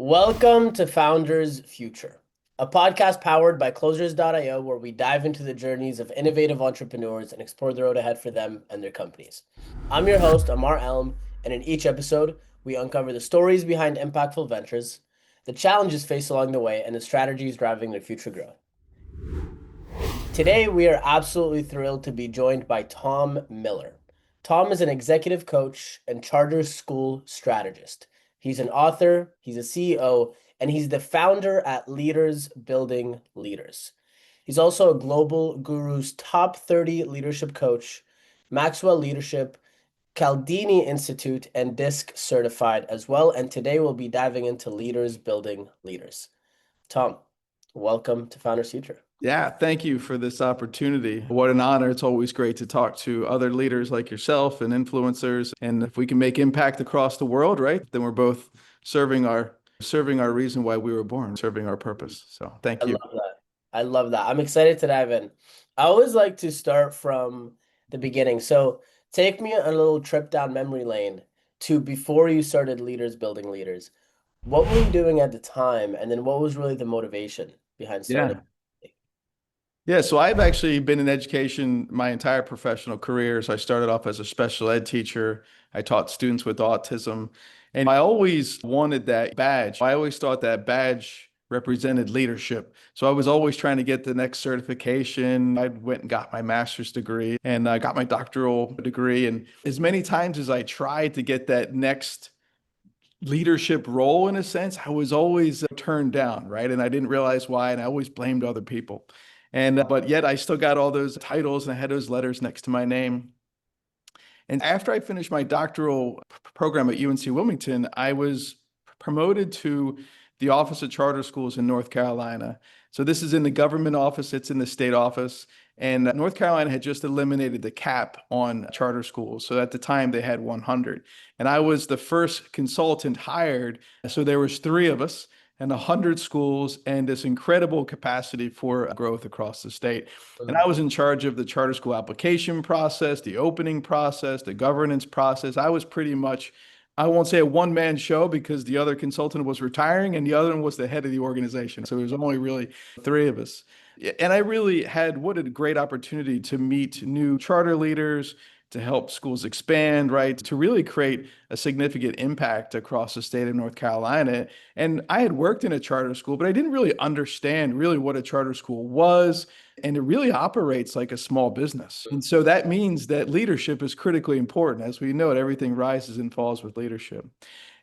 Welcome to Founders Future, a podcast powered by Closers.io, where we dive into the journeys of innovative entrepreneurs and explore the road ahead for them and their companies. I'm your host, Ammar, and in each episode, we uncover the stories behind impactful ventures, the challenges faced along the way, and the strategies driving their future growth. Today, we are absolutely thrilled to be joined by Tom Miller. Tom is an executive coach and charter school strategist. He's an author, he's a CEO, and he's the founder at Leaders Building Leaders. He's also a Global Guru's top 30 leadership coach, Maxwell Leadership, Caldini Institute, and DISC certified as well. And today we'll be diving into Leaders Building Leaders. Tom, welcome to Founders Future. Yeah, thank you for this opportunity. What an honor. It's always great to talk to other leaders like yourself and influencers. And if we can make impact across the world, right, then we're both serving our reason why we were born, serving our purpose. So thank I you. love that. I love that. I'm excited to dive in. I always like to start from the beginning. So take me on a little trip down memory lane to before you started Leaders Building Leaders. What were you doing at the time? And then what was really the motivation behind starting? Yeah. Yeah, so I've actually been in education my entire professional career. So I started off as a special ed teacher. I taught students with autism, and I always wanted that badge. I always thought that badge represented leadership. So I was always trying to get the next certification. I went and got my master's degree and I got my doctoral degree. And as many times as I tried to get that next leadership role, in a sense, I was always turned down, right? And I didn't realize why, and I always blamed other people. And but yet I still got all those titles and I had those letters next to my name. And after I finished my doctoral program at UNC Wilmington, I was promoted to the Office of Charter Schools in North Carolina. So this is in the government office, it's in the state office. And North Carolina had just eliminated the cap on charter schools. So at the time they had 100. And I was the first consultant hired. So there was three of us and 100 schools and this incredible capacity for growth across the state. And I was in charge of the charter school application process, the opening process, the governance process. I was pretty much, I won't say a one-man show because the other consultant was retiring and the other one was the head of the organization. So there was only really three of us. And I really had what a great opportunity to meet new charter leaders, to help schools expand, right? To really create a significant impact across the state of North Carolina. And I had worked in a charter school, but I didn't really understand really what a charter school was. And it really operates like a small business. And so that means that leadership is critically important. As we know it, everything rises and falls with leadership.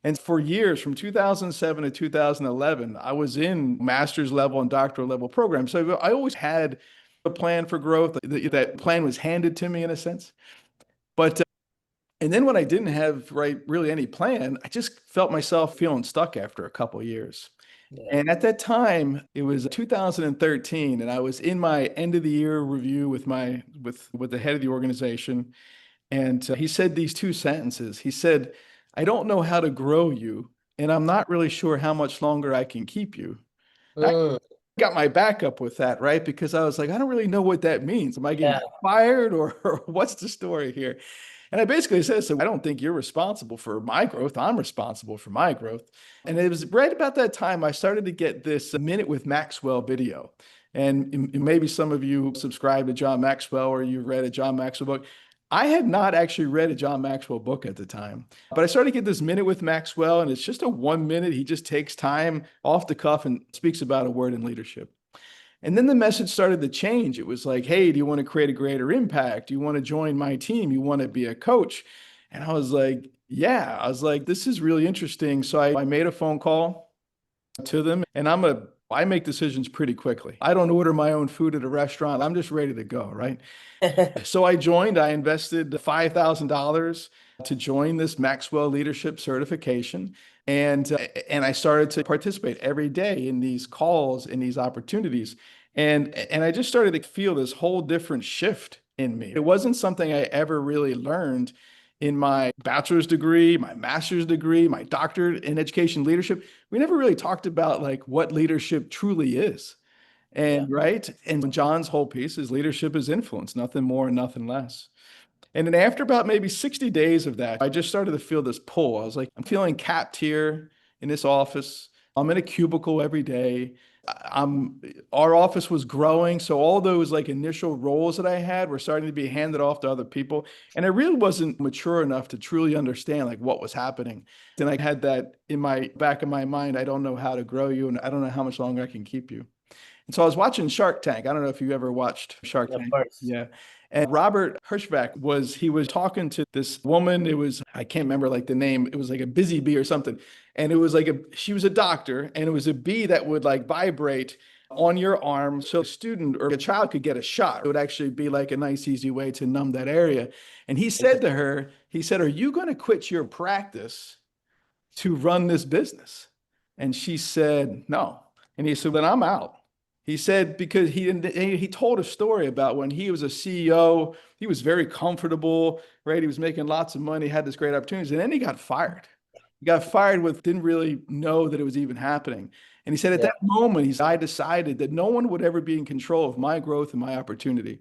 And for years, from 2007 to 2011, I was in master's level and doctoral level programs. So I always had a plan for growth. That plan was handed to me in a sense. But and then when I didn't have really any plan, I just felt myself feeling stuck after a couple of years. Yeah. And at that time, it was 2013, and I was in my end of the year review with the head of the organization, and he said these two sentences. He said, "I don't know how to grow you, and I'm not really sure how much longer I can keep you." I Mm, got my backup with that, right? Because I was like, I don't really know what that means. Am I getting yeah. fired or what's the story here? And I basically said, so I don't think you're responsible for my growth. I'm responsible for my growth. And it was right about that time I started to get this Minute with Maxwell video. And maybe some of you subscribe to John Maxwell or you read a John Maxwell book. I had not actually read a John Maxwell book at the time, but I started to get this Minute with Maxwell, and it's just a 1 minute. He just takes time off the cuff and speaks about a word in leadership. And then the message started to change. It was like, hey, do you want to create a greater impact? Do you want to join my team? You want to be a coach? And I was like, yeah. I was like, this is really interesting. So I made a phone call to them, and I make decisions pretty quickly. I don't order my own food at a restaurant. I'm just ready to go, right? So I joined. I invested $5,000 to join this Maxwell Leadership certification. And I started to participate every day in these calls, in these opportunities. And I just started to feel this whole different shift in me. It wasn't something I ever really learned in my bachelor's degree, my master's degree, my doctorate in education leadership. We never really talked about like what leadership truly is. Yeah. And right. And John's whole piece is leadership is influence, nothing more and nothing less. And then after about maybe 60 days of that, I just started to feel this pull. I was like, I'm feeling capped here in this office. I'm in a cubicle every day. I'm Our office was growing, so all those like initial roles that I had were starting to be handed off to other people, and I really wasn't mature enough to truly understand like what was happening. And I had that in my back of my mind. I don't know how to grow you, and I don't know how much longer I can keep you. And so I was watching Shark Tank. I don't know if you ever watched Shark Of Tank. course. Yeah. And Robert Hirschback he was talking to this woman. I can't remember like the name. It was like a busy bee or something. And it was like she was a doctor, and it was a bee that would like vibrate on your arm. So a student or a child could get a shot. It would actually be like a nice, easy way to numb that area. And he said to Interesting. her, he said, "Are you going to quit your practice to run this business?" And she said, "No." And he said, "Then I'm out." He said, because he told a story about when he was a CEO, he was very comfortable, right? He was making lots of money, had this great opportunities, and then he got fired. He got fired with, didn't really know that it was even happening. And he said, at Yeah. that moment, I decided that no one would ever be in control of my growth and my opportunity.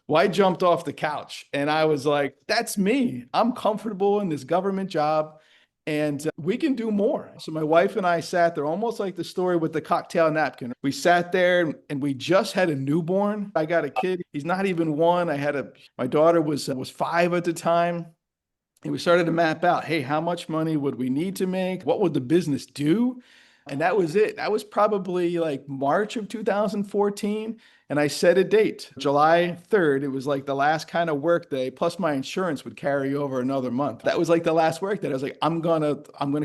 Well, I jumped off the couch and I was like, that's me. I'm comfortable in this government job, and we can do more. So my wife and I sat there, almost like the story with the cocktail napkin. We sat there and we just had a newborn. I got a kid. He's not even one. My daughter was 5 at the time. And we started to map out, hey, how much money would we need to make? What would the business do? And that was it. That was probably like March of 2014. And I set a date, July 3rd. It was like the last kind of work day, plus my insurance would carry over another month. That was like the last work day. I was like, I'm gonna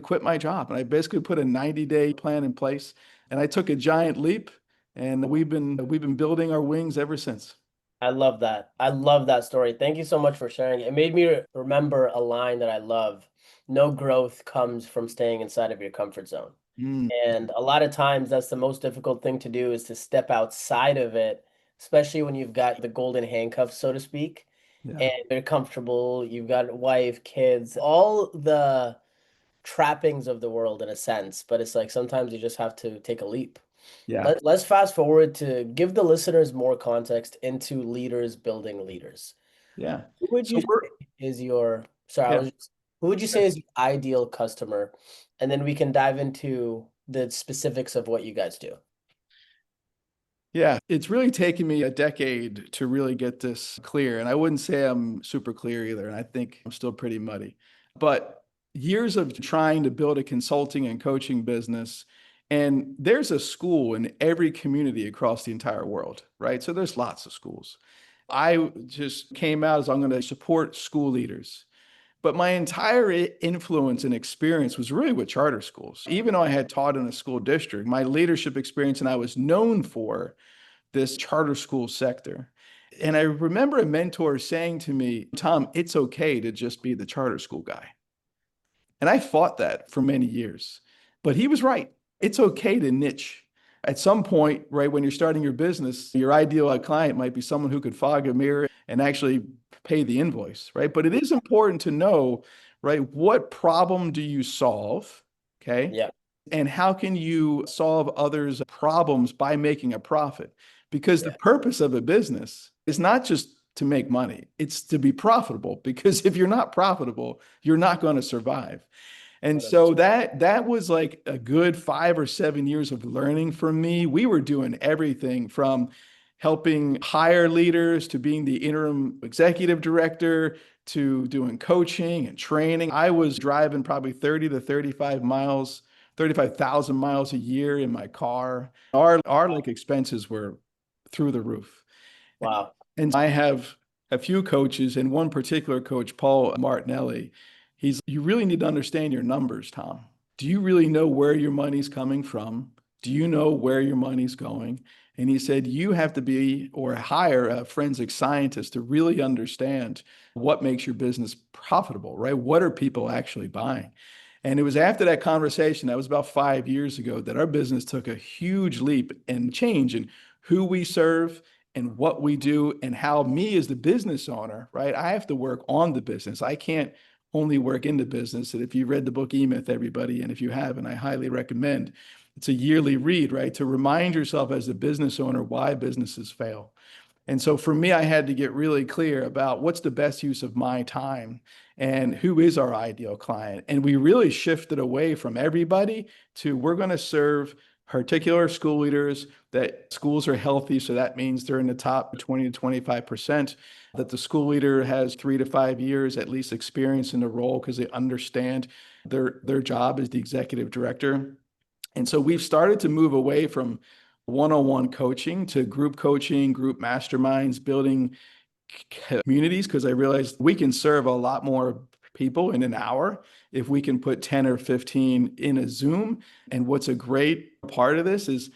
quit my job. And I basically put a 90-day plan in place. And I took a giant leap. And we've been building our wings ever since. I love that. I love that story. Thank you so much for sharing it. It made me remember a line that I love. No growth comes from staying inside of your comfort zone. Mm, And a lot of times that's the most difficult thing to do is to step outside of it, especially when you've got the golden handcuffs, so to speak, yeah. and you're comfortable, you've got a wife, kids, all the trappings of the world in a sense, but it's like sometimes you just have to take a leap. Yeah. Let's fast forward to give the listeners more context into leaders building leaders. Yeah. Who would So you we're, say is your, sorry, I yeah. was just, who would you say is the ideal customer? And then we can dive into the specifics of what you guys do. Yeah, it's really taken me a decade to really get this clear. And I wouldn't say I'm super clear either. And I think I'm still pretty muddy. But years of trying to build a consulting and coaching business. And there's a school in every community across the entire world, right? So there's lots of schools. I just came out as I'm going to support school leaders. But my entire influence and experience was really with charter schools. Even though I had taught in a school district, my leadership experience and I was known for this charter school sector. And I remember a mentor saying to me, Tom, it's okay to just be the charter school guy. And I fought that for many years. But he was right. It's okay to niche. At some point, right, when you're starting your business, your ideal client might be someone who could fog a mirror and actually pay the invoice, right? But it is important to know, right, what problem do you solve? Okay. Yeah, And how can you solve others' problems by making a profit? Because the yeah, purpose of a business is not just to make money, it's to be profitable. Because if you're not profitable, you're not going to survive. And so 100%. that was like a good 5 or 7 years of learning for me. We were doing everything from helping hire leaders to being the interim executive director to doing coaching and training. I was driving probably 30 to 35 miles, 35,000 miles a year in my car. Our like expenses were through the roof. Wow. And I have a few coaches, and one particular coach, Paul Martinelli, you really need to understand your numbers, Tom. Do you really know where your money's coming from? Do you know where your money's going? And he said, you have to be or hire a forensic scientist to really understand what makes your business profitable, right? What are people actually buying? And it was after that conversation, that was about 5 years ago, that our business took a huge leap and change in who we serve and what we do and how me as the business owner, right? I have to work on the business. I can't only work in the business. And if you read the book E-Myth, everybody, and if you haven't, I highly recommend. It's a yearly read, right? To remind yourself as a business owner why businesses fail. And so for me, I had to get really clear about what's the best use of my time and who is our ideal client. And we really shifted away from everybody to we're going to serve particular school leaders that schools are healthy. So that means they're in the top 20 to 25%, that the school leader has 3 to 5 years at least experience in the role because they understand their job as the executive director. And so we've started to move away from one-on-one coaching to group coaching, group masterminds, building communities, because I realized we can serve a lot more people in an hour if we can put 10 or 15 in a Zoom. And what's a great part of this is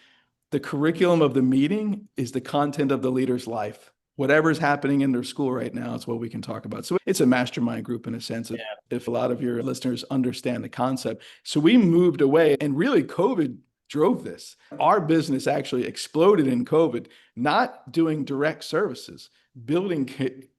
the curriculum of the meeting is the content of the leader's life. Whatever's happening in their school right now is what we can talk about. So it's a mastermind group in a sense, if a lot of your listeners understand the concept. So we moved away, and really COVID drove this. Our business actually exploded in COVID, not doing direct services, building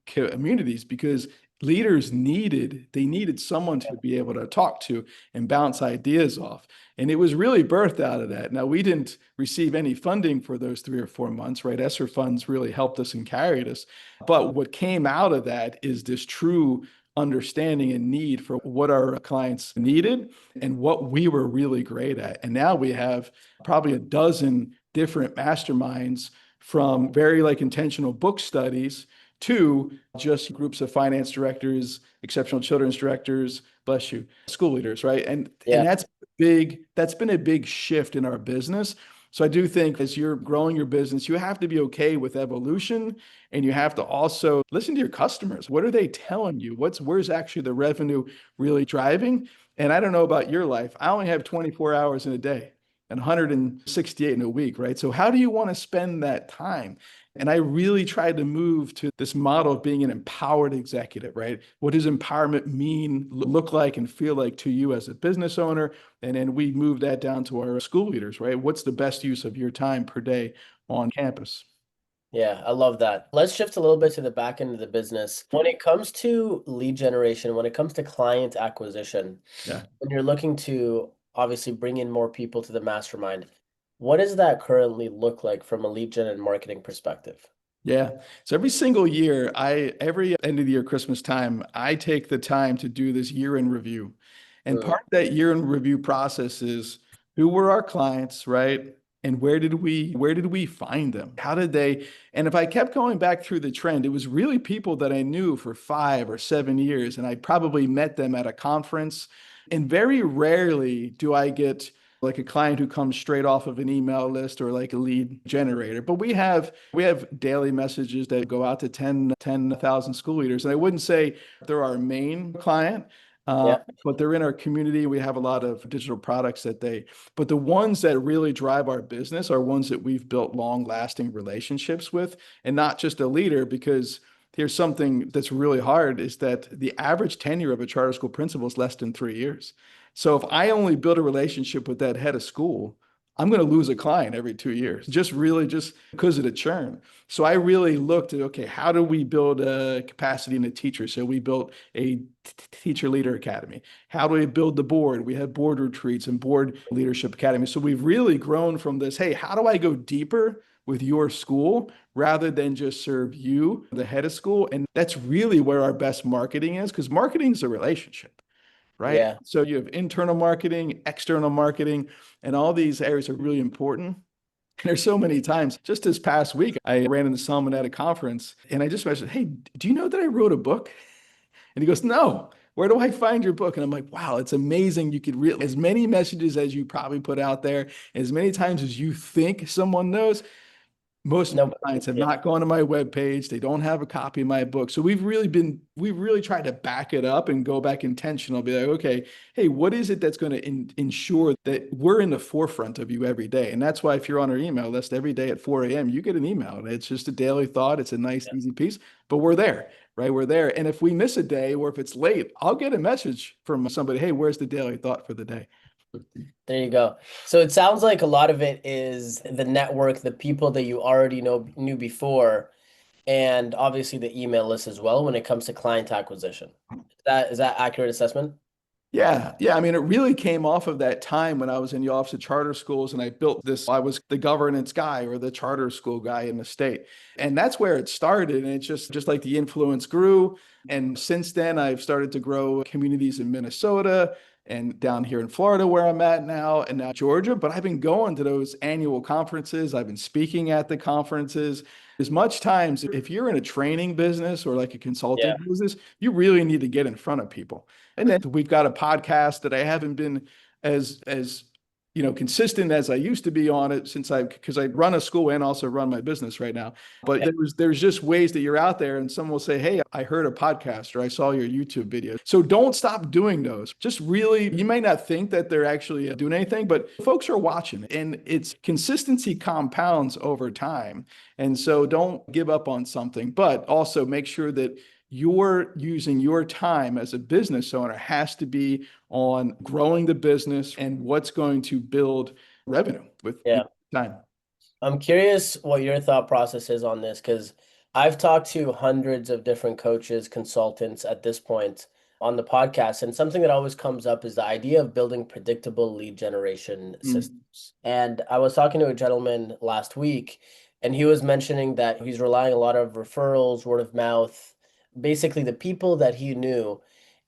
communities, because leaders needed someone to be able to talk to and bounce ideas off. And it was really birthed out of that. Now, we didn't receive any funding for those 3 or 4 months, right? ESSER funds really helped us and carried us. But what came out of that is this true understanding and need for what our clients needed and what we were really great at. And now we have probably a dozen different masterminds, from very like intentional book studies to just groups of finance directors, exceptional children's directors, bless you, school leaders, right? And Yeah. that's been a big shift in our business. So I do think as you're growing your business, you have to be okay with evolution, and you have to also listen to your customers. What are they telling you? Where's actually the revenue really driving? And I don't know about your life. I only have 24 hours in a day and 168 in a week, right? So how do you want to spend that time? And I really tried to move to this model of being an empowered executive, right? What does empowerment mean, look like, and feel like to you as a business owner? And then we moved that down to our school leaders, right? What's the best use of your time per day on campus? Yeah, I love that. Let's shift a little bit to the back end of the business. When it comes to lead generation, when it comes to client acquisition, Yeah. when you're looking to obviously bring in more people to the mastermind, what does that currently look like from a lead gen and marketing perspective? Yeah. So every single year, every end of the year, Christmas time, I take the time to do this year in review. And Mm, part of that year in review process is who were our clients, right? And where did we find them? How did they? And if I kept going back through the trend, it was really people that I knew for 5 or 7 years, and I probably met them at a conference. And very rarely do I get like a client who comes straight off of an email list or like a lead generator. But we have daily messages that go out to 10,000 school leaders. And I wouldn't say they're our main client, yeah, but they're in our community. We have a lot of digital products but the ones that really drive our business are ones that we've built long lasting relationships with, and not just a leader, because here's something that's really hard is that the average tenure of a charter school principal is less than 3 years. So if I only build a relationship with that head of school, I'm going to lose a client every 2 years, just because of the churn. So I really looked at, okay, how do we build a capacity in a teacher? So we built a teacher leader academy. How do we build the board? We have board retreats and board leadership academy. So we've really grown from this, hey, how do I go deeper with your school rather than just serve you, the head of school? And that's really where our best marketing is, because marketing is a relationship, right? yeah. So you have internal marketing, external marketing, and all these areas are really important. And there's so many times. Just this past week, I ran into someone at a conference, and I just mentioned, "Hey, do you know that I wrote a book?" And he goes, "No. Where do I find your book?" And I'm like, "Wow, it's amazing. You could read as many messages as you probably put out there, as many times as you think someone knows. Most of No, my clients have yeah, not gone to my webpage. They don't have a copy of my book. So we've really tried to back it up and go back intentional, be like, okay, hey, what is it that's going to ensure that we're in the forefront of you every day? And that's why if you're on our email list every day at 4 a.m., you get an email. It's just a daily thought. It's a nice, easy piece, but we're there, right? We're there. And if we miss a day or if it's late, I'll get a message from somebody, hey, where's the daily thought for the day? there you go. So it sounds like a lot of it is the network, the people that you already knew before, and obviously the email list as well when it comes to client acquisition. Is that accurate assessment? Yeah, yeah. I mean, it really came off of that time when I was in the office of charter schools and I built this. I was the governance guy or the charter school guy in the state. And that's where it started. And it's just like the influence grew. And since then, I've started to grow communities in Minnesota and down here in Florida, where I'm at now, and now Georgia. But I've been going to those annual conferences. I've been speaking at the conferences. As much times, if you're in a training business or like a consulting Yeah. business, you really need to get in front of people. And then we've got a podcast that I haven't been as consistent as I used to be on it since because I run a school and also run my business right now. But there's just ways that you're out there and someone will say, "Hey, I heard a podcast or I saw your YouTube video." So don't stop doing those. Just really, you may not think that they're actually doing anything, but folks are watching and it's consistency compounds over time. And so don't give up on something, but also make sure that you're using your time as a business owner has to be on growing the business and what's going to build revenue with Yeah. time. I'm curious what your thought process is on this because I've talked to hundreds of different coaches, consultants at this point on the podcast, and something that always comes up is the idea of building predictable lead generation Mm. systems. And I was talking to a gentleman last week, and he was mentioning that he's relying a lot of referrals, word of mouth, basically the people that he knew.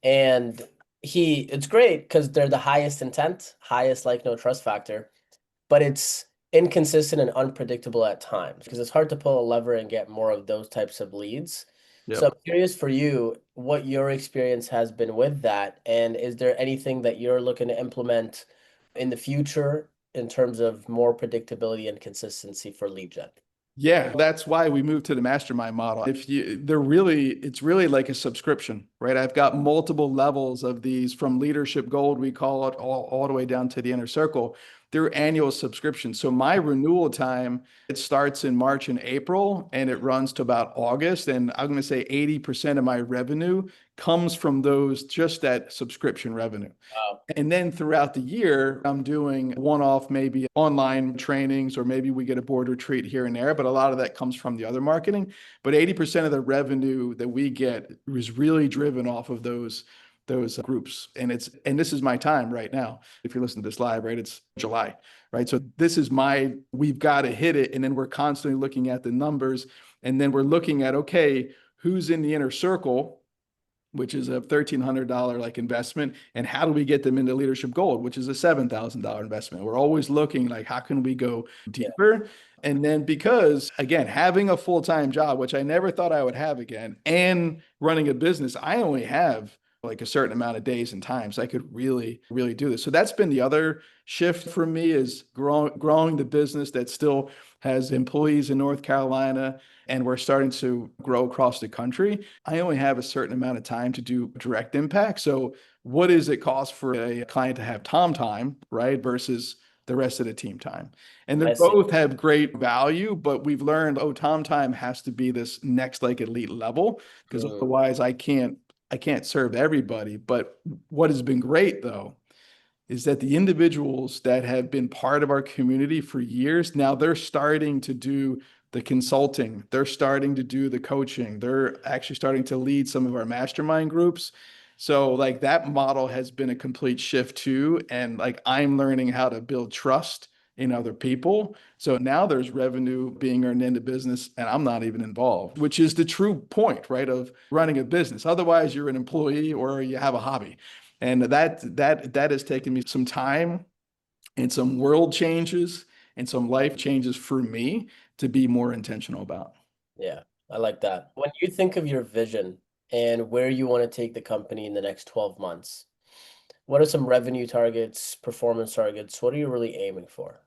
And it's great because they're the highest intent, highest like no trust factor, but it's inconsistent and unpredictable at times because it's hard to pull a lever and get more of those types of leads. So I'm Yep. curious for you what your experience has been with that, and is there anything that you're looking to implement in the future in terms of more predictability and consistency for lead gen? Yeah, that's why we moved to the mastermind model. If you, it's really like a subscription, right? I've got multiple levels of these from leadership gold, we call it all the way down to the inner circle. They're annual subscriptions. So my renewal time, it starts in March and April and it runs to about August. And I'm going to say 80% of my revenue comes from those, just that subscription revenue. Wow. And then throughout the year, I'm doing one-off, maybe online trainings, or maybe we get a board retreat here and there. But a lot of that comes from the other marketing. But 80% of the revenue that we get is really driven off of those groups. And this is my time right now. If you're listening to this live, right? It's July, right? So this is we've got to hit it. And then we're constantly looking at the numbers. And then we're looking at, okay, who's in the inner circle, which is a $1,300 like investment, and how do we get them into leadership gold, which is a $7,000 investment. We're always looking like, how can we go Yeah. deeper? And then, because again, having a full-time job, which I never thought I would have again, and running a business, I only have like a certain amount of days and times I could really do this. So that's been the other shift for me, is growing the business that still has employees in North Carolina, and we're starting to grow across the country. I only have a certain amount of time to do direct impact. So what does it cost for a client to have Tom time, right, versus the rest of the team time? And they I see. both have great value, but we've learned, oh, Tom time has to be this next like elite level, because Mm, otherwise I can't serve everybody. But what has been great though is that the individuals that have been part of our community for years, now they're starting to do the consulting, they're starting to do the coaching, they're actually starting to lead some of our mastermind groups. So like that model has been a complete shift too. And like I'm learning how to build trust in other people. So now there's revenue being earned into business and I'm not even involved, which is the true point, right, of running a business. Otherwise, you're an employee or you have a hobby. And that has taken me some time and some world changes and some life changes for me to be more intentional about. yeah, I like that. When you think of your vision and where you want to take the company in the next 12 months, what are some revenue targets, performance targets? What are you really aiming for?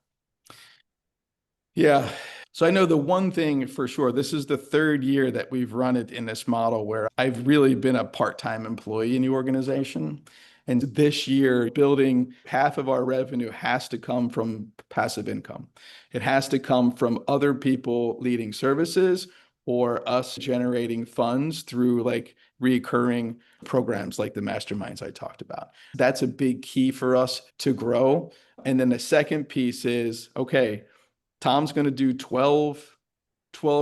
Yeah. So I know the one thing for sure, this is the third year that we've run it in this model where I've really been a part-time employee in the organization. And this year, building half of our revenue has to come from passive income. It has to come from other people leading services or us generating funds through like recurring programs like the masterminds I talked about. That's a big key for us to grow. And then the second piece is, okay, Tom's going to do 12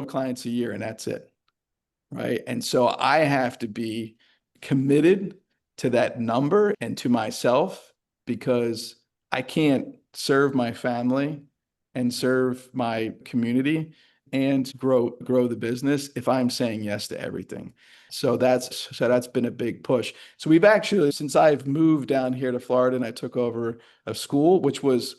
clients a year and that's it. Right. And so I have to be committed to that number and to myself because I can't serve my family and serve my community and grow the business if I'm saying yes to everything. So that's been a big push. So we've actually, since I've moved down here to Florida and I took over a school, which was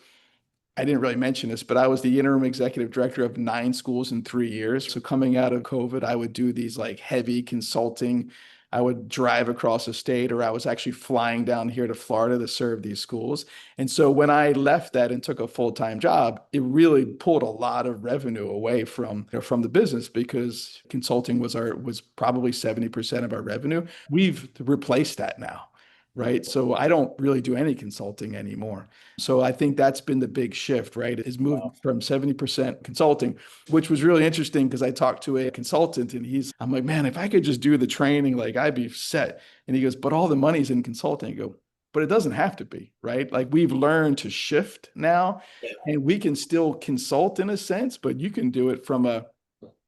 I didn't really mention this, but I was the interim executive director of 9 schools in 3 years. So coming out of COVID, I would do these like heavy consulting. I would drive across the state, or I was actually flying down here to Florida to serve these schools. And so when I left that and took a full-time job, it really pulled a lot of revenue away from the business because consulting was probably 70% of our revenue. We've replaced that now. Right. So I don't really do any consulting anymore. So I think that's been the big shift, right? Is moved Wow. from 70% consulting, which was really interesting because I talked to a consultant and I'm like, man, if I could just do the training, like I'd be set. And he goes, but all the money's in consulting. I go, but it doesn't have to be, right? Like we've learned to shift now Yeah. and we can still consult in a sense, but you can do it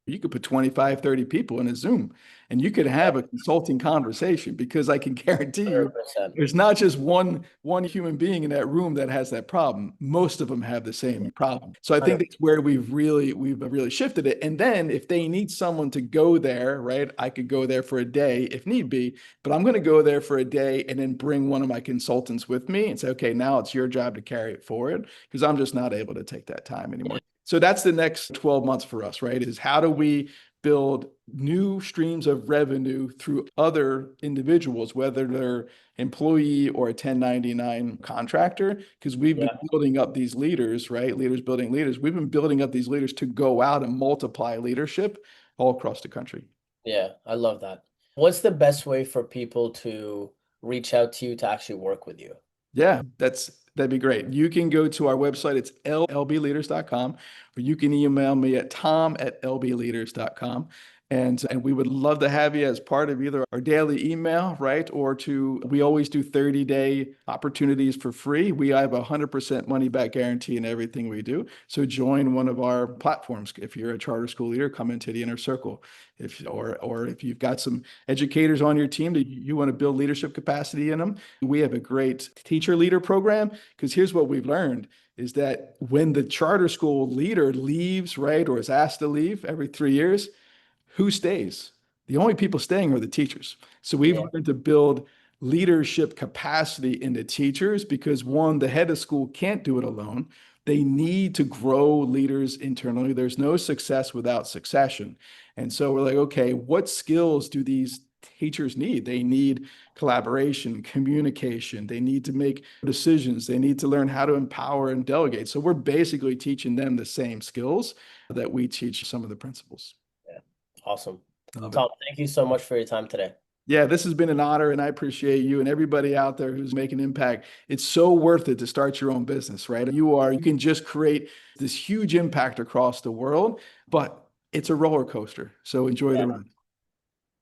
you could put 25, 30 people in a Zoom and you could have a consulting conversation because I can guarantee you 100%. there's not just one human being in that room that has that problem. Most of them have the same problem. So I think 100%. that's where we've really shifted it. And then if they need someone to go there, right? I could go there for a day if need be, but I'm going to go there for a day and then bring one of my consultants with me and say, okay, now it's your job to carry it forward because I'm just not able to take that time anymore. So that's the next 12 months for us, right? Is how do we build new streams of revenue through other individuals, whether they're employee or a 1099 contractor, because we've been Yeah. building up these leaders, right? Leaders building leaders. We've been building up these leaders to go out and multiply leadership all across the country. Yeah. I love that. What's the best way for people to reach out to you to actually work with you? Yeah, that'd be great. You can go to our website, it's lbleaders.com, or you can email me at tom@lbleaders.com. And we would love to have you as part of either our daily email, right? We always do 30-day opportunities for free. We have a 100% money back guarantee in everything we do. So join one of our platforms. If you're a charter school leader, come into the inner circle. Or if you've got some educators on your team that you want to build leadership capacity in them, we have a great teacher leader program because here's what we've learned is that when the charter school leader leaves, right, or is asked to leave every 3 years, who stays? The only people staying are the teachers. So we've Yeah. learned to build leadership capacity in the teachers because one, the head of school can't do it alone. They need to grow leaders internally. There's no success without succession. And so we're like, okay, what skills do these teachers need? They need collaboration, communication. They need to make decisions. They need to learn how to empower and delegate. So we're basically teaching them the same skills that we teach some of the principals. Yeah. Awesome. I love it. Tom, thank you so much for your time today. Yeah, this has been an honor, and I appreciate you and everybody out there who's making impact. It's so worth it to start your own business, right? You can just create this huge impact across the world, but it's a roller coaster. So enjoy the Yeah. ride.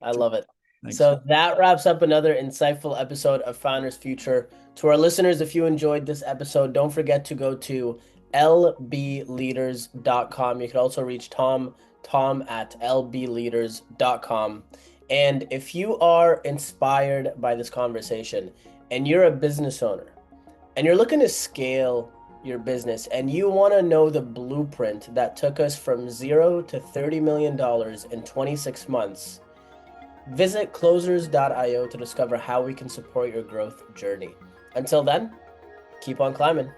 I love it. Thanks. So that wraps up another insightful episode of Founders Future. To our listeners, if you enjoyed this episode, don't forget to go to lbleaders.com. You can also reach Tom at lbleaders.com. And if you are inspired by this conversation and you're a business owner and you're looking to scale your business and you want to know the blueprint that took us from 0 to $30 million in 26 months, visit closers.io to discover how we can support your growth journey. Until then, keep on climbing.